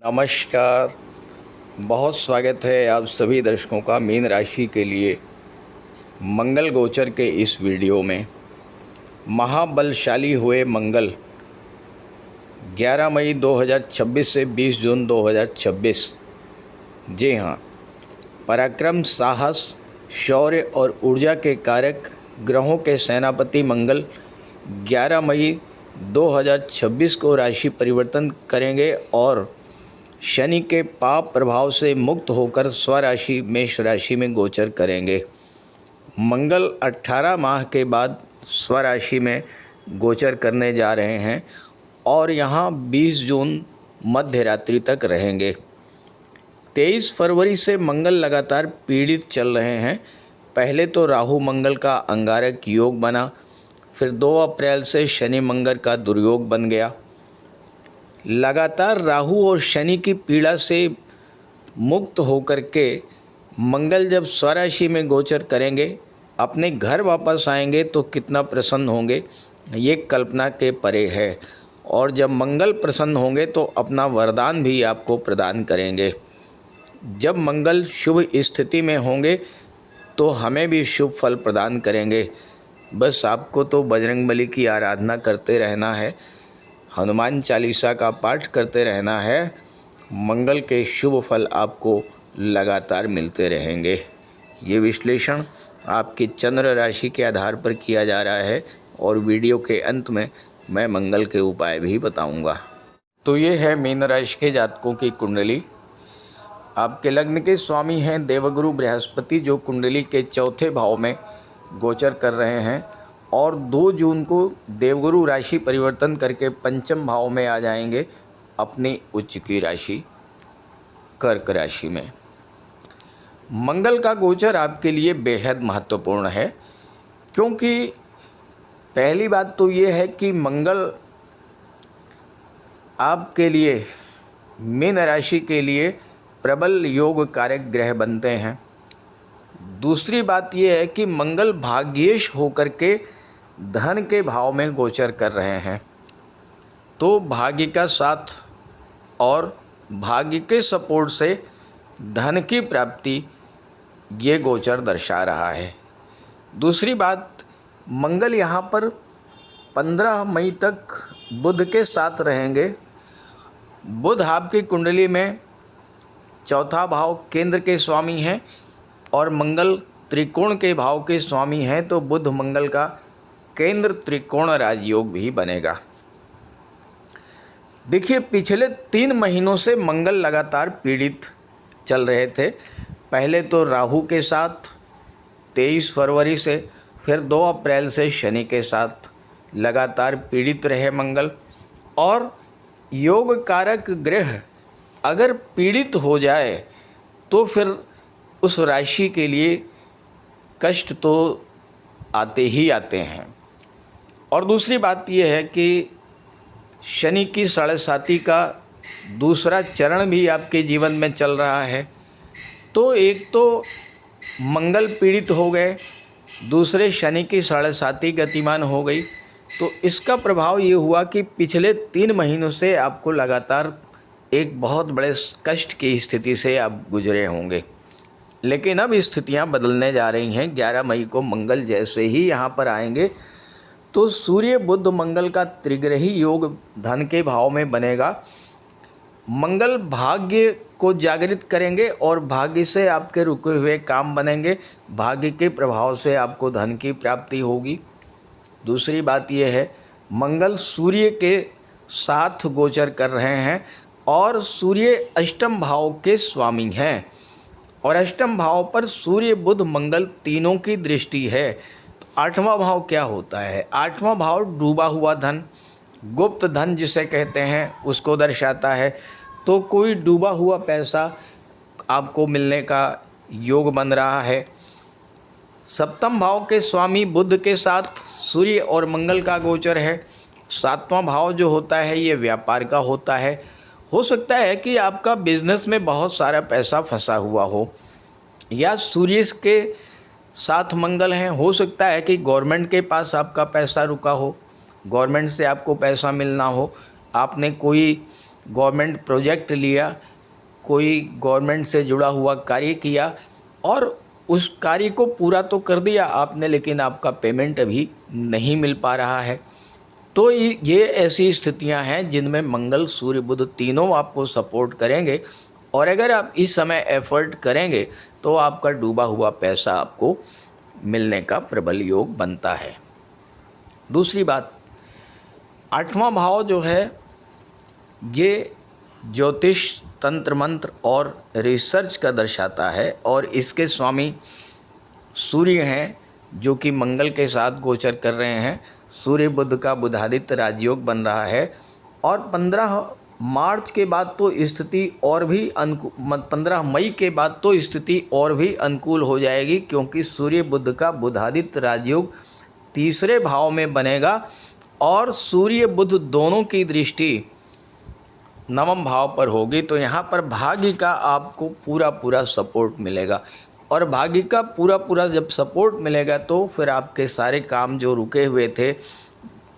नमस्कार। बहुत स्वागत है आप सभी दर्शकों का मीन राशि के लिए मंगल गोचर के इस वीडियो में। महाबलशाली हुए मंगल 11 मई 2026 से 20 जून 2026। जी हाँ, पराक्रम, साहस, शौर्य और ऊर्जा के कारक ग्रहों के सेनापति मंगल 11 मई 2026 को राशि परिवर्तन करेंगे और शनि के पाप प्रभाव से मुक्त होकर स्वराशि मेष राशि में गोचर करेंगे। मंगल 18 माह के बाद स्वराशि में गोचर करने जा रहे हैं और यहाँ 20 जून मध्य रात्रि तक रहेंगे। 23 फरवरी से मंगल लगातार पीड़ित चल रहे हैं। पहले तो राहु मंगल का अंगारक योग बना, फिर 2 अप्रैल से शनि मंगल का दुर्योग बन गया। लगातार राहु और शनि की पीड़ा से मुक्त होकर के मंगल जब स्वराशि में गोचर करेंगे, अपने घर वापस आएंगे तो कितना प्रसन्न होंगे ये कल्पना के परे है। और जब मंगल प्रसन्न होंगे तो अपना वरदान भी आपको प्रदान करेंगे। जब मंगल शुभ स्थिति में होंगे तो हमें भी शुभ फल प्रदान करेंगे। बस आपको तो बजरंगबली की आराधना करते रहना है, हनुमान चालीसा का पाठ करते रहना है। मंगल के शुभ फल आपको लगातार मिलते रहेंगे। ये विश्लेषण आपकी चंद्र राशि के आधार पर किया जा रहा है और वीडियो के अंत में मैं मंगल के उपाय भी बताऊंगा। तो ये है मीन राशि के जातकों की कुंडली। आपके लग्न के स्वामी हैं देवगुरु बृहस्पति, जो कुंडली के चौथे भाव में गोचर कर रहे हैं और 2 जून को देवगुरु राशि परिवर्तन करके पंचम भाव में आ जाएंगे, अपनी उच्च की राशि कर्क राशि में। मंगल का गोचर आपके लिए बेहद महत्वपूर्ण है, क्योंकि पहली बात तो ये है कि मंगल आपके लिए मीन राशि के लिए प्रबल योग कारक ग्रह बनते हैं। दूसरी बात यह है कि मंगल भाग्येश होकर के धन के भाव में गोचर कर रहे हैं, तो भाग्य का साथ और भाग्य के सपोर्ट से धन की प्राप्ति ये गोचर दर्शा रहा है। दूसरी बात, मंगल यहाँ पर 15 मई तक बुध के साथ रहेंगे। बुध आपकी कुंडली में चौथा भाव केंद्र के स्वामी हैं और मंगल त्रिकोण के भाव के स्वामी हैं, तो बुध मंगल का केंद्र त्रिकोण राजयोग भी बनेगा। देखिए, पिछले 3 महीनों से मंगल लगातार पीड़ित चल रहे थे। पहले तो राहु के साथ 23 फरवरी से, फिर 2 अप्रैल से शनि के साथ लगातार पीड़ित रहे मंगल। और योग कारक ग्रह अगर पीड़ित हो जाए तो फिर उस राशि के लिए कष्ट तो आते ही आते हैं। और दूसरी बात यह है कि शनि की 7.5 का दूसरा चरण भी आपके जीवन में चल रहा है, तो एक तो मंगल पीड़ित हो गए, दूसरे शनि की 7.5 गतिमान हो गई। तो इसका प्रभाव ये हुआ कि पिछले 3 महीनों से आपको लगातार एक बहुत बड़े कष्ट की स्थिति से आप गुजरे होंगे। लेकिन अब स्थितियां बदलने जा रही हैं। 11 मई को मंगल जैसे ही यहाँ पर आएंगे तो सूर्य बुध मंगल का त्रिग्रही योग धन के भाव में बनेगा। मंगल भाग्य को जागृत करेंगे और भाग्य से आपके रुके हुए काम बनेंगे। भाग्य के प्रभाव से आपको धन की प्राप्ति होगी। दूसरी बात यह है, मंगल सूर्य के साथ गोचर कर रहे हैं और सूर्य अष्टम भाव के स्वामी हैं और अष्टम भाव पर सूर्य बुध मंगल तीनों की दृष्टि है। तो 8वां भाव क्या होता है? 8वां भाव डूबा हुआ धन, गुप्त धन जिसे कहते हैं, उसको दर्शाता है। तो कोई डूबा हुआ पैसा आपको मिलने का योग बन रहा है। सप्तम भाव के स्वामी बुध के साथ सूर्य और मंगल का गोचर है। 7वां भाव जो होता है ये व्यापार का होता है। हो सकता है कि आपका बिजनेस में बहुत सारा पैसा फंसा हुआ हो, या सूर्य के साथ मंगल हैं। हो सकता है कि गवर्नमेंट के पास आपका पैसा रुका हो, गवर्नमेंट से आपको पैसा मिलना हो, आपने कोई गवर्नमेंट प्रोजेक्ट लिया, कोई गवर्नमेंट से जुड़ा हुआ कार्य किया और उस कार्य को पूरा तो कर दिया आपने, लेकिन आपका पेमेंट अभी नहीं मिल पा रहा है। तो ये ऐसी स्थितियां हैं जिनमें मंगल, सूर्य, बुध तीनों आपको सपोर्ट करेंगे और अगर आप इस समय एफर्ट करेंगे तो आपका डूबा हुआ पैसा आपको मिलने का प्रबल योग बनता है। दूसरी बात, 8वां भाव जो है ये ज्योतिष, तंत्र मंत्र और रिसर्च का दर्शाता है और इसके स्वामी सूर्य हैं जो कि मंगल के साथ गोचर कर रहे हैं। सूर्य बुध का बुधादित्य राजयोग बन रहा है और 15 मार्च के बाद तो स्थिति और भी 15 मई के बाद तो स्थिति और भी अनुकूल हो जाएगी, क्योंकि सूर्य बुध का बुधादित्य राजयोग तीसरे भाव में बनेगा और सूर्य बुध दोनों की दृष्टि 9वें भाव पर होगी। तो यहाँ पर भाग्य का आपको पूरा सपोर्ट मिलेगा और भाग्य का पूरा जब सपोर्ट मिलेगा तो फिर आपके सारे काम जो रुके हुए थे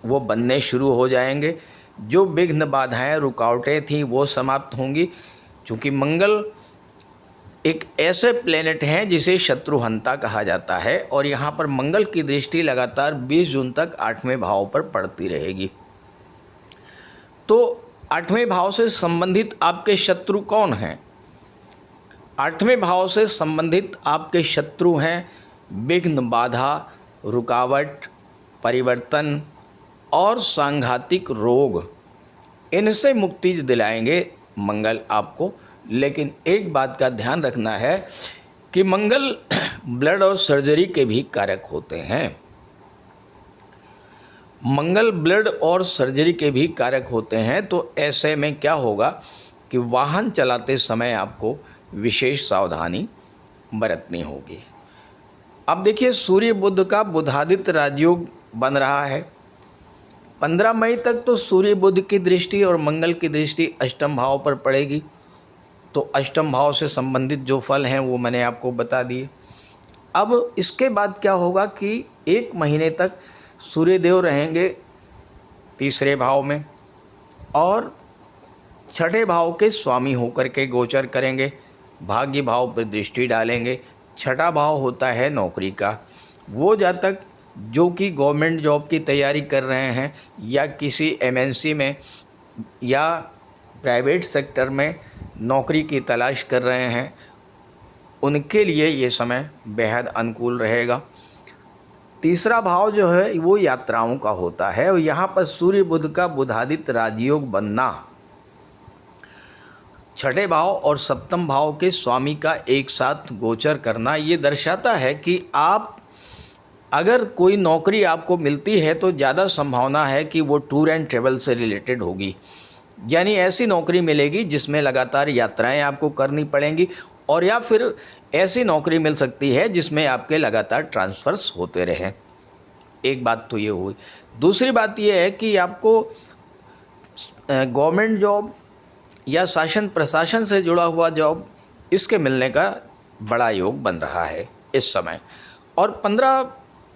वो बनने शुरू हो जाएंगे। जो विघ्न, बाधाएं, रुकावटें थीं वो समाप्त होंगी, क्योंकि मंगल एक ऐसे प्लेनेट हैं जिसे शत्रुहंता कहा जाता है और यहाँ पर मंगल की दृष्टि लगातार 20 जून तक 8वें भाव पर पड़ती रहेगी। तो 8वें भाव से संबंधित आपके शत्रु कौन हैं? 8वें भाव से संबंधित आपके शत्रु हैं विघ्न, बाधा, रुकावट, परिवर्तन और सांघातिक रोग। इनसे मुक्ति दिलाएंगे मंगल आपको। लेकिन एक बात का ध्यान रखना है कि मंगल ब्लड और सर्जरी के भी कारक होते हैं। मंगल ब्लड और सर्जरी के भी कारक होते हैं। तो ऐसे में क्या होगा कि वाहन चलाते समय आपको विशेष सावधानी बरतनी होगी। अब देखिए, सूर्य बुध का बुधादित्य राजयोग बन रहा है। 15 मई तक तो सूर्य बुध की दृष्टि और मंगल की दृष्टि अष्टम भाव पर पड़ेगी। तो अष्टम भाव से संबंधित जो फल हैं वो मैंने आपको बता दिए। अब इसके बाद क्या होगा कि 1 महीने तक सूर्यदेव रहेंगे तीसरे भाव में और छठे भाव के स्वामी होकर के गोचर करेंगे, भाग्य भाव पर दृष्टि डालेंगे। छठा भाव होता है नौकरी का। वो जातक जो कि गवर्नमेंट जॉब की तैयारी कर रहे हैं या किसी एमएनसी में या प्राइवेट सेक्टर में नौकरी की तलाश कर रहे हैं, उनके लिए ये समय बेहद अनुकूल रहेगा। तीसरा भाव जो है वो यात्राओं का होता है और यहाँ पर सूर्य बुध का बुधादित्य राजयोग बनना, छठे भाव और सप्तम भाव के स्वामी का एक साथ गोचर करना, ये दर्शाता है कि आप अगर कोई नौकरी आपको मिलती है तो ज़्यादा संभावना है कि वो टूर एंड ट्रेवल से रिलेटेड होगी। यानी ऐसी नौकरी मिलेगी जिसमें लगातार यात्राएं आपको करनी पड़ेंगी और या फिर ऐसी नौकरी मिल सकती है जिसमें आपके लगातार ट्रांसफ़र्स होते रहें। एक बात तो ये हुई। दूसरी बात ये है कि आपको गवर्नमेंट जॉब या शासन प्रशासन से जुड़ा हुआ जॉब, इसके मिलने का बड़ा योग बन रहा है इस समय। और 15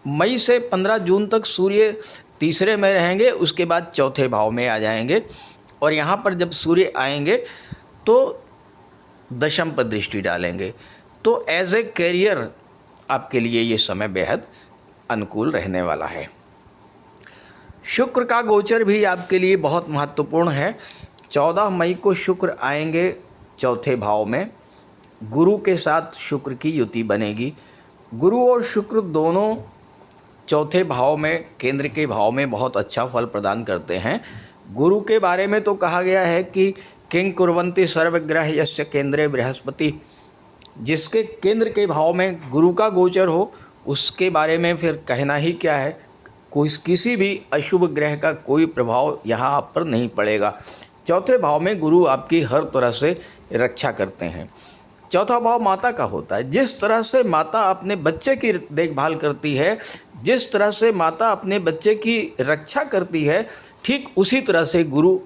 मई से 15 जून तक सूर्य तीसरे में रहेंगे, उसके बाद चौथे भाव में आ जाएंगे और यहाँ पर जब सूर्य आएंगे तो दशम पर दृष्टि डालेंगे। तो एज ए कैरियर आपके लिए ये समय बेहद अनुकूल रहने वाला है। शुक्र का गोचर भी आपके लिए बहुत महत्वपूर्ण है। 14 मई को शुक्र आएंगे चौथे भाव में। गुरु के साथ शुक्र की युति बनेगी। गुरु और शुक्र दोनों चौथे भाव में, केंद्र के भाव में बहुत अच्छा फल प्रदान करते हैं। गुरु के बारे में तो कहा गया है कि किंग कुर्वन्ति सर्वग्रह यस्य केंद्रे बृहस्पति। जिसके केंद्र के भाव में गुरु का गोचर हो उसके बारे में फिर कहना ही क्या है। किसी भी अशुभ ग्रह का कोई प्रभाव यहाँ आप पर नहीं पड़ेगा। चौथे भाव में गुरु आपकी हर तरह से रक्षा करते हैं। चौथा भाव माता का होता है। जिस तरह से माता अपने बच्चे की देखभाल करती है, जिस तरह से माता अपने बच्चे की रक्षा करती है, ठीक उसी तरह से गुरु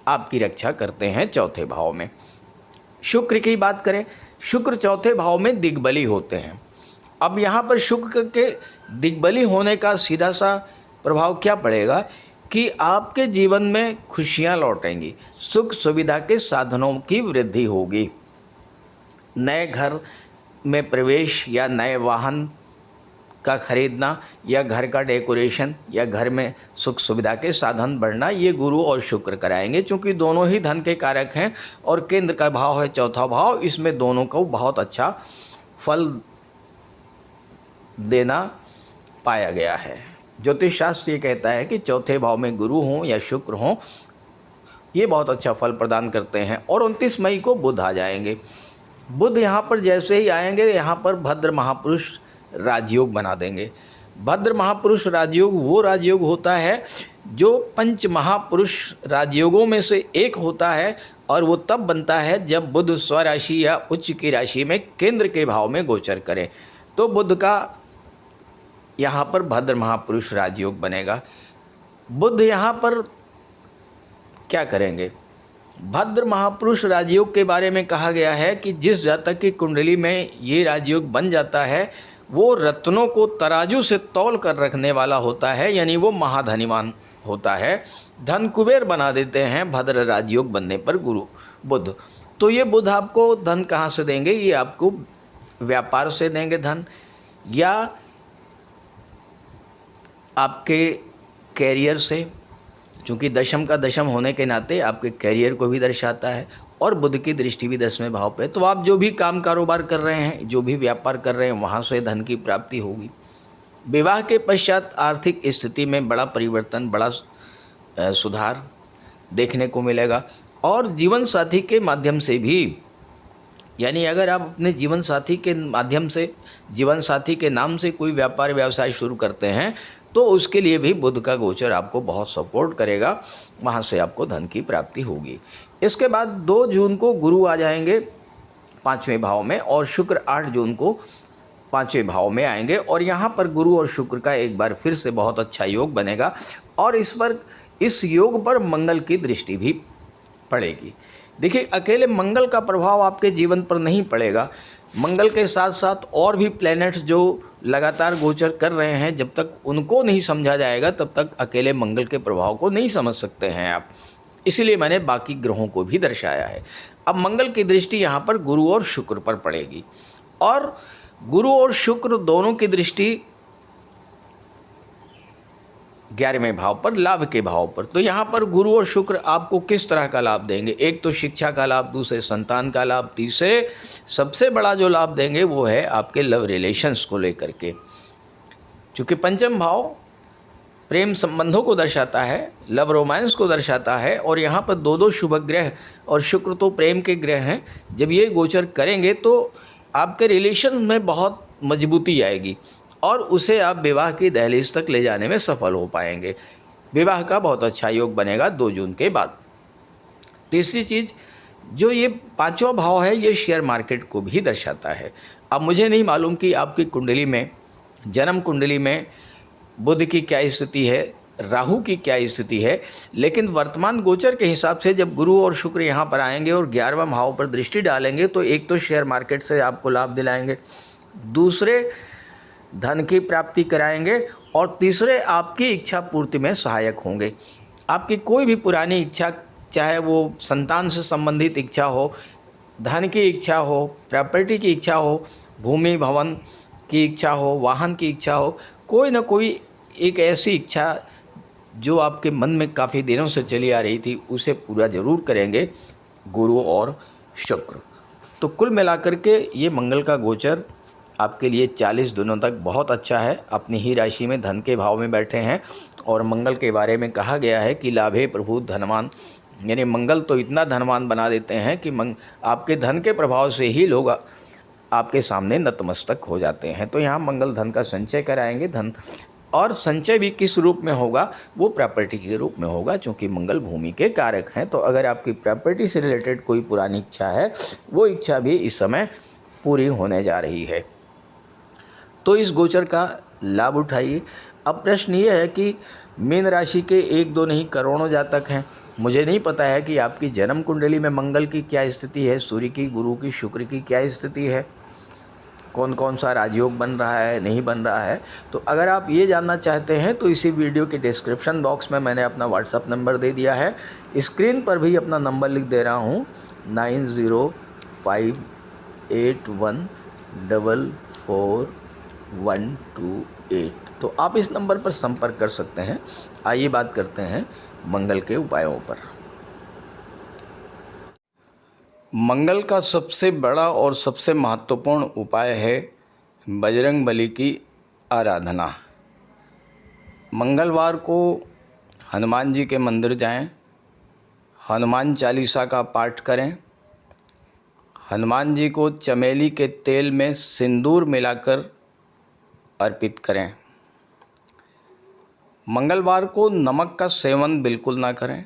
आपकी रक्षा करते हैं चौथे भाव में। शुक्र की बात करें, शुक्र चौथे भाव में दिग्बली होते हैं। अब यहाँ पर शुक्र के दिग्बली होने का सीधा सा प्रभाव क्या पड़ेगा कि आपके जीवन में खुशियाँ लौटेंगी, सुख सुविधा के साधनों की वृद्धि होगी। नए घर में प्रवेश या नए वाहन का खरीदना या घर का डेकोरेशन या घर में सुख सुविधा के साधन बढ़ना, ये गुरु और शुक्र कराएंगे, क्योंकि दोनों ही धन के कारक हैं और केंद्र का भाव है चौथा भाव, इसमें दोनों को बहुत अच्छा फल देना पाया गया है। ज्योतिष शास्त्र ये कहता है कि चौथे भाव में गुरु हों या शुक्र हों, ये बहुत अच्छा फल प्रदान करते हैं। और 29 मई को बुध आ जाएंगे। बुध यहाँ पर जैसे ही आएंगे, यहाँ पर भद्र महापुरुष राजयोग बना देंगे। भद्र महापुरुष राजयोग वो राजयोग होता है जो पंच महापुरुष राजयोगों में से एक होता है, और वो तब बनता है जब बुध स्वराशि या उच्च की राशि में केंद्र के भाव में गोचर करे। तो बुध का यहाँ पर भद्र महापुरुष राजयोग बनेगा। बुध यहाँ पर क्या करेंगे? भद्र महापुरुष राजयोग के बारे में कहा गया है कि जिस जातक की कुंडली में ये राजयोग बन जाता है, वो रत्नों को तराजू से तौल कर रखने वाला होता है, यानी वो महाधनीवान होता है, धन कुबेर बना देते हैं भद्र राजयोग बनने पर गुरु बुध। तो ये बुध आपको धन कहाँ से देंगे? ये आपको व्यापार से देंगे धन, या आपके कैरियर से, चूँकि दशम का दशम होने के नाते आपके कैरियर को भी दर्शाता है, और बुध की दृष्टि भी 10वें भाव पे। तो आप जो भी काम कारोबार कर रहे हैं, जो भी व्यापार कर रहे हैं, वहाँ से धन की प्राप्ति होगी। विवाह के पश्चात आर्थिक स्थिति में बड़ा परिवर्तन, बड़ा सुधार देखने को मिलेगा। और जीवन साथी के माध्यम से भी, यानी अगर आप अपने जीवन साथी के माध्यम से, जीवन साथी के नाम से कोई व्यापार व्यवसाय शुरू करते हैं, तो उसके लिए भी बुध का गोचर आपको बहुत सपोर्ट करेगा, वहाँ से आपको धन की प्राप्ति होगी। इसके बाद 2 जून को गुरु आ जाएंगे 5वें भाव में, और शुक्र 8 जून को 5वें भाव में आएंगे, और यहाँ पर गुरु और शुक्र का एक बार फिर से बहुत अच्छा योग बनेगा, और इस योग पर मंगल की दृष्टि भी पड़ेगी। देखिए, अकेले मंगल का प्रभाव आपके जीवन पर नहीं पड़ेगा, मंगल के साथ साथ और भी प्लैनेट्स जो लगातार गोचर कर रहे हैं, जब तक उनको नहीं समझा जाएगा तब तक अकेले मंगल के प्रभाव को नहीं समझ सकते हैं आप। इसीलिए मैंने बाकी ग्रहों को भी दर्शाया है। अब मंगल की दृष्टि यहाँ पर गुरु और शुक्र पर पड़ेगी, और गुरु और शुक्र दोनों की दृष्टि 11वें भाव पर, लाभ के भाव पर। तो यहाँ पर गुरु और शुक्र आपको किस तरह का लाभ देंगे? एक तो शिक्षा का लाभ, दूसरे संतान का लाभ, तीसरे सबसे बड़ा जो लाभ देंगे वो है आपके लव रिलेशंस को लेकर के। चूँकि पंचम भाव प्रेम संबंधों को दर्शाता है, लव रोमांस को दर्शाता है, और यहाँ पर 2 शुभ ग्रह, और शुक्र तो प्रेम के ग्रह हैं, जब ये गोचर करेंगे तो आपके रिलेशन में बहुत मजबूती आएगी, और उसे आप विवाह की दहलीज तक ले जाने में सफल हो पाएंगे। विवाह का बहुत अच्छा योग बनेगा 2 जून के बाद। तीसरी चीज़, जो ये 5वां भाव है, ये शेयर मार्केट को भी दर्शाता है। अब मुझे नहीं मालूम कि आपकी कुंडली में, जन्म कुंडली में बुध की क्या स्थिति है, राहु की क्या स्थिति है, लेकिन वर्तमान गोचर के हिसाब से जब गुरु और शुक्र यहाँ पर आएंगे और 11वां भाव पर दृष्टि डालेंगे, तो एक तो शेयर मार्केट से आपको लाभ दिलाएंगे, दूसरे धन की प्राप्ति कराएंगे, और तीसरे आपकी इच्छा पूर्ति में सहायक होंगे। आपकी कोई भी पुरानी इच्छा, चाहे वो संतान से संबंधित इच्छा हो, धन की इच्छा हो, प्रॉपर्टी की इच्छा हो, भूमि भवन की इच्छा हो, वाहन की इच्छा हो, कोई ना कोई एक ऐसी इच्छा जो आपके मन में काफ़ी दिनों से चली आ रही थी, उसे पूरा ज़रूर करेंगे गुरु और शुक्र। तो कुल मिलाकर के ये मंगल का गोचर आपके लिए 40 दिनों तक बहुत अच्छा है। अपनी ही राशि में धन के भाव में बैठे हैं, और मंगल के बारे में कहा गया है कि लाभे प्रभु धनवान, यानी मंगल तो इतना धनवान बना देते हैं कि आपके धन के प्रभाव से ही लोग आपके सामने नतमस्तक हो जाते हैं। तो यहाँ मंगल धन का संचय कराएंगे, धन और संचय भी किस रूप में होगा? वो प्रॉपर्टी के रूप में होगा, क्योंकि मंगल भूमि के कारक हैं। तो अगर आपकी प्रॉपर्टी से रिलेटेड कोई पुरानी इच्छा है, वो इच्छा भी इस समय पूरी होने जा रही है। तो इस गोचर का लाभ उठाइए। अब प्रश्न ये है कि मीन राशि के 1-2 नहीं करोड़ों जातक हैं। मुझे नहीं पता है कि आपकी जन्म कुंडली में मंगल की क्या स्थिति है, सूर्य की, गुरु की, शुक्र की क्या स्थिति है। कौन कौन सा राजयोग बन रहा है, नहीं बन रहा है। तो अगर आप ये जानना चाहते हैं तो इसी वीडियो के डिस्क्रिप्शन बॉक्स में मैंने अपना व्हाट्सअप नंबर दे दिया है। स्क्रीन पर भी अपना नंबर लिख दे रहा हूँ 9058144128। तो आप इस नंबर पर संपर्क कर सकते हैं। आइए बात करते हैं मंगल के उपायों पर। मंगल का सबसे बड़ा और सबसे महत्वपूर्ण उपाय है बजरंगबली की आराधना। मंगलवार को हनुमान जी के मंदिर जाएं, हनुमान चालीसा का पाठ करें, हनुमान जी को चमेली के तेल में सिंदूर मिलाकर अर्पित करें। मंगलवार को नमक का सेवन बिल्कुल ना करें।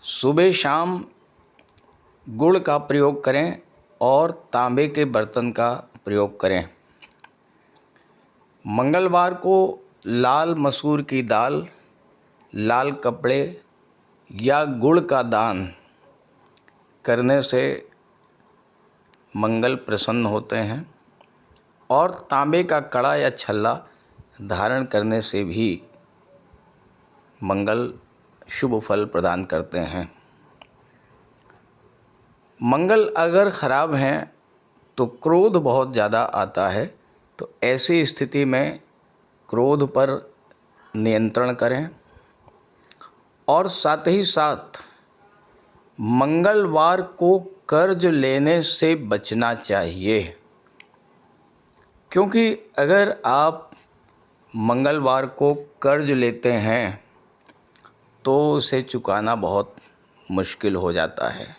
सुबह शाम गुड़ का प्रयोग करें और तांबे के बर्तन का प्रयोग करें। मंगलवार को लाल मसूर की दाल, लाल कपड़े या गुड़ का दान करने से मंगल प्रसन्न होते हैं और तांबे का कड़ा या छल्ला धारण करने से भी मंगल शुभ फल प्रदान करते हैं। मंगल अगर ख़राब हैं तो क्रोध बहुत ज़्यादा आता है, तो ऐसी स्थिति में क्रोध पर नियंत्रण करें और साथ ही साथ मंगलवार को कर्ज लेने से बचना चाहिए, क्योंकि अगर आप मंगलवार को कर्ज लेते हैं तो उसे चुकाना बहुत मुश्किल हो जाता है।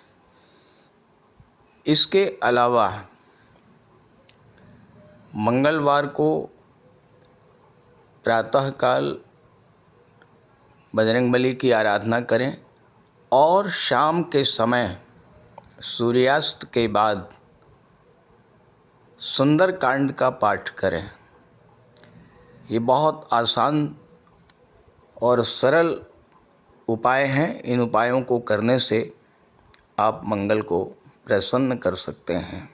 इसके अलावा मंगलवार को प्रातःकाल बजरंगबली की आराधना करें और शाम के समय सूर्यास्त के बाद सुंदरकांड का पाठ करें। ये बहुत आसान और सरल उपाय हैं। इन उपायों को करने से आप मंगल को प्रसन्न कर सकते हैं।